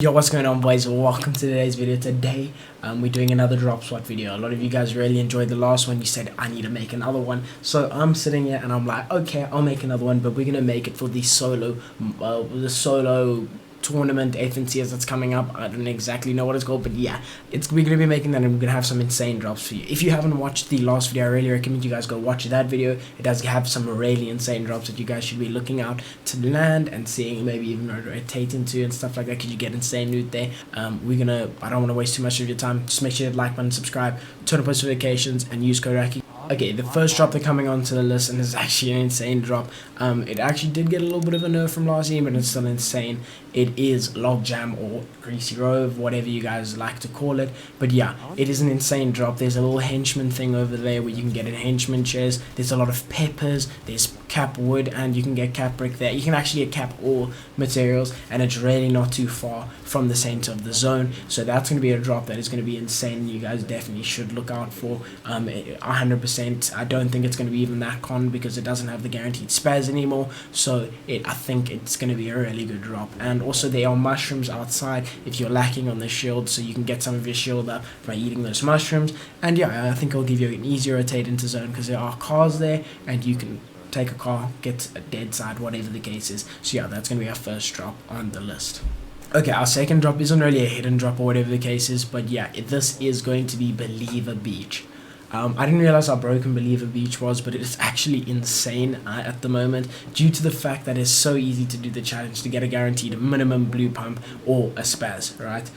Yo, what's going on, boys? Welcome to today's video. Today we're doing another drop swat video. A lot of you guys really enjoyed the last one. You said I need to make another one, so I'm sitting here and I'm like, okay, I'll make another one, but we're gonna make it for the solo tournament FNCS that's coming up. I don't exactly know what it's called, but yeah, we're gonna be making that, and we're gonna have some insane drops for you. If you haven't watched the last video, I really recommend you guys go watch that video. It does have some really insane drops that you guys should be looking out to land and seeing, maybe even rotate into and stuff like that, because you get insane loot there. I don't want to waste too much of your time. Just make sure you hit like button, subscribe, turn on post notifications, and use code Rakic. Okay, the first drop they're coming onto the list, and it's actually an insane drop. It actually did get a little bit of a nerf from last year, but it's still insane. It is Logjam, or Greasy Rove, whatever you guys like to call it. But yeah, it is an insane drop. There's a little henchman thing over there where you can get a henchman chest. There's a lot of peppers. There's cap wood, and you can get cap brick there. You can actually get cap ore materials, and it's really not too far from the center of the zone. So that's going to be a drop that is going to be insane. You guys definitely should look out for. 100%. I don't think it's going to be even that con, because it doesn't have the guaranteed spaz anymore. So I think it's going to be a really good drop. And also there are mushrooms outside if you're lacking on the shield, so you can get some of your shield up by eating those mushrooms. And yeah, I think it'll give you an easy rotate into zone, because there are cars there and you can take a car, get a dead side, whatever the case is. So yeah, that's going to be our first drop on the list. Okay, our second drop isn't really a hidden drop or whatever the case is, but yeah, this is going to be Believer Beach. I didn't realize how broken Believer Beach was, but it's actually insane at the moment, due to the fact that it's so easy to do the challenge to get a guaranteed minimum blue pump or a spaz, right?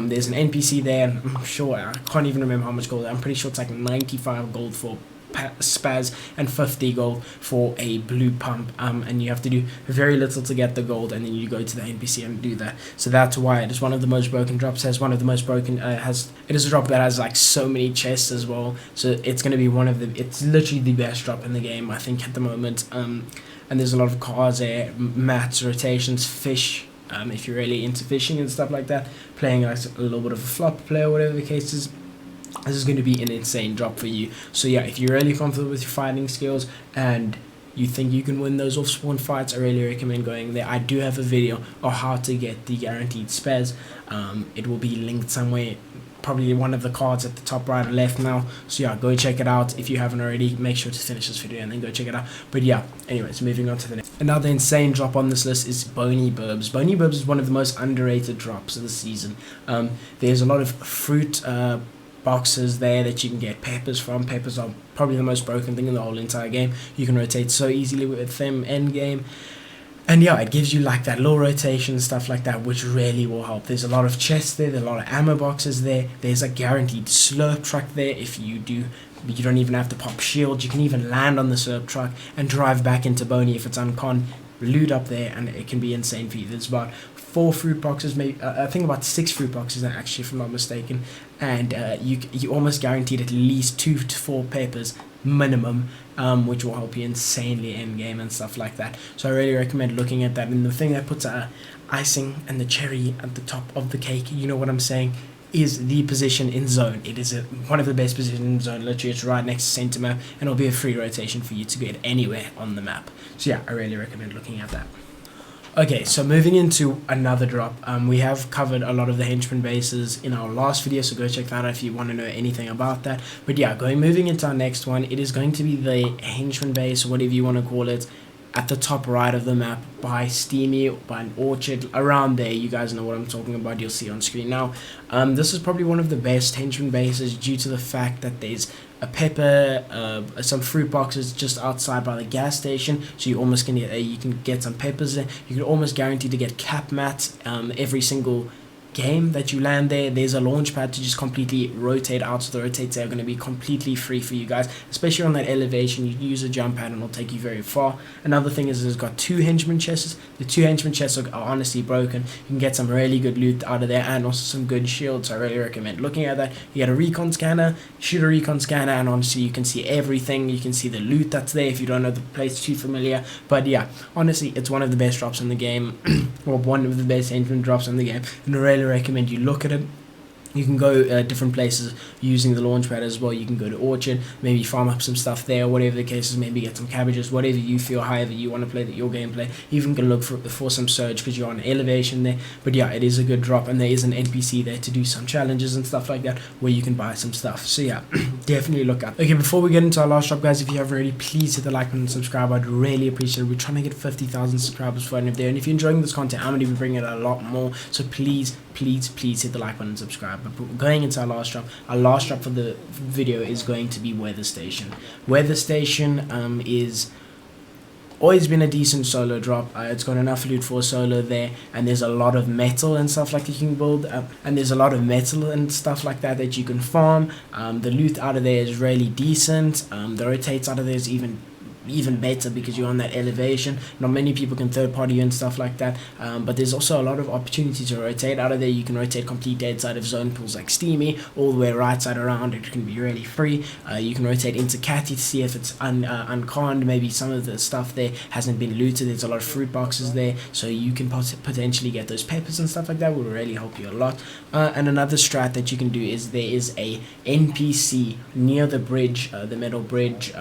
There's an NPC there, and I'm sure, I can't even remember how much gold. I'm pretty sure it's like 95 gold for spaz and 50 gold for a blue pump, and you have to do very little to get the gold, and then you go to the NPC and do that. So that's why it is one of the most broken drops. It is a drop that has like so many chests as well, so it's going to be it's literally the best drop in the game, I think, at the moment. And there's a lot of cars there, mats, rotations, fish, if you're really into fishing and stuff like that, playing like a little bit of a flop play or whatever the case is. This is going to be an insane drop for you. So yeah, if you're really confident with your fighting skills and you think you can win those off spawn fights, I really recommend going there. I do have a video of how to get the guaranteed spaz. It will be linked somewhere, probably one of the cards at the top right or left now. So yeah, go check it out. If you haven't already, make sure to finish this video and then go check it out. But yeah, anyways, moving on to the next. Another insane drop on this list is Bony Burbs. Bony Burbs is one of the most underrated drops of the season. There's a lot of fruit boxes there that you can get peppers from. Peppers are probably the most broken thing in the whole entire game. You can rotate so easily with them end game, and yeah, it gives you like that little rotation and stuff like that, which really will help. There's a lot of chests there, there's a lot of ammo boxes there, there's a guaranteed slurp truck there. If you do, you don't even have to pop shield, you can even land on the slurp truck and drive back into Bony if it's uncon, loot up there, and it can be insane for you. There's about 4 fruit boxes, maybe I think about 6 fruit boxes actually, if I'm not mistaken, and you almost guaranteed at least 2 to 4 peppers minimum, which will help you insanely end game and stuff like that. So I really recommend looking at that. And the thing that puts icing and the cherry at the top of the cake, you know what I'm saying, is the position in zone. It is one of the best positions in zone. Literally, it's right next to center map, and it'll be a free rotation for you to get anywhere on the map. So yeah, I really recommend looking at that. Okay, so moving into another drop, we have covered a lot of the henchman bases in our last video, so go check that out if you want to know anything about that. But yeah, moving into our next one, it is going to be the henchman base, whatever you want to call it, at the top right of the map by Steamy, by an orchard, around there. You guys know what I'm talking about, you'll see on screen now. This is probably one of the best henchman bases, due to the fact that there's a pepper, some fruit boxes just outside by the gas station, so you almost can you can get some peppers there. You can almost guarantee to get cap mats every single game that you land there. There's a launch pad to just completely rotate out, so the rotates are going to be completely free for you guys, especially on that elevation. You use a jump pad and it'll take you very far. Another thing is it's got 2 henchman chests. The 2 henchman chests are honestly broken. You can get some really good loot out of there, and also some good shields. So I really recommend looking at that. You get a recon scanner, shoot a recon scanner, and honestly you can see everything. You can see the loot that's there if you don't know the place too familiar. But yeah, honestly, it's one of the best drops in the game, or one of the best henchman drops in the game, and I really recommend you look at it. You can go different places using the launch pad as well. You can go to Orchard, maybe farm up some stuff there, whatever the case is, maybe get some cabbages, whatever you feel, however you want to play your gameplay. You even can look for some surge because you're on elevation there. But yeah, it is a good drop, and there is an NPC there to do some challenges and stuff like that where you can buy some stuff. So yeah, definitely look up. Okay, before we get into our last drop, guys, if you haven't already, please hit the like button and subscribe. I'd really appreciate it. We're trying to get 50,000 subscribers for there, and if you're enjoying this content, I'm going to be bringing it a lot more. So please hit the like button and subscribe. But going into our last drop for the video is going to be Weather Station. Weather Station is always been a decent solo drop. It's got enough loot for a solo there, and there's a lot of metal and stuff like that you can build, and there's a lot of metal and stuff like that you can farm. The loot out of there is really decent. The rotates out of there is even better because you're on that elevation. Not many people can third party you and stuff like that, but there's also a lot of opportunity to rotate out of there. You can rotate complete dead side of zone pools like Steamy all the way right side around. It can be really free. You can rotate into Catty to see if it's unconned. Maybe some of the stuff there hasn't been looted. There's a lot of fruit boxes there, so you can potentially get those peppers and stuff like that. Will really help you a lot. And another strat that you can do is there is a NPC near the bridge, the metal bridge,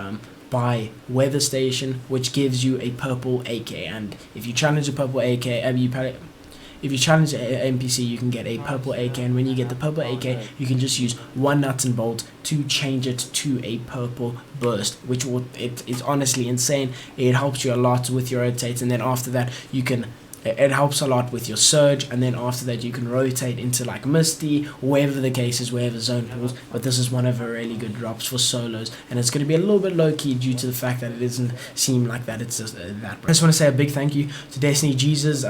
by Weather Station, which gives you a purple AK, and if you challenge a purple AK, if you challenge an NPC, you can get a purple AK, and when you get the purple AK, you can just use one nut and bolt to change it to a purple burst, which it's honestly insane. It helps you a lot with your rotates, and then after that it helps a lot with your surge, and then after that you can rotate into like Misty, wherever the case is, wherever zone pools. But this is one of the really good drops for solos, and it's going to be a little bit low-key due to the fact that it doesn't seem like that it's just that. I just want to say a big thank you to Destiny Jesus.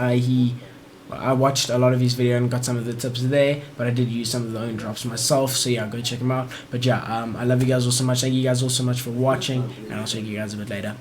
I watched a lot of his video and got some of the tips there, but I did use some of the own drops myself, so yeah, go check him out. But yeah, I love you guys all so much. Thank you guys all so much for watching, and I'll see you guys a bit later.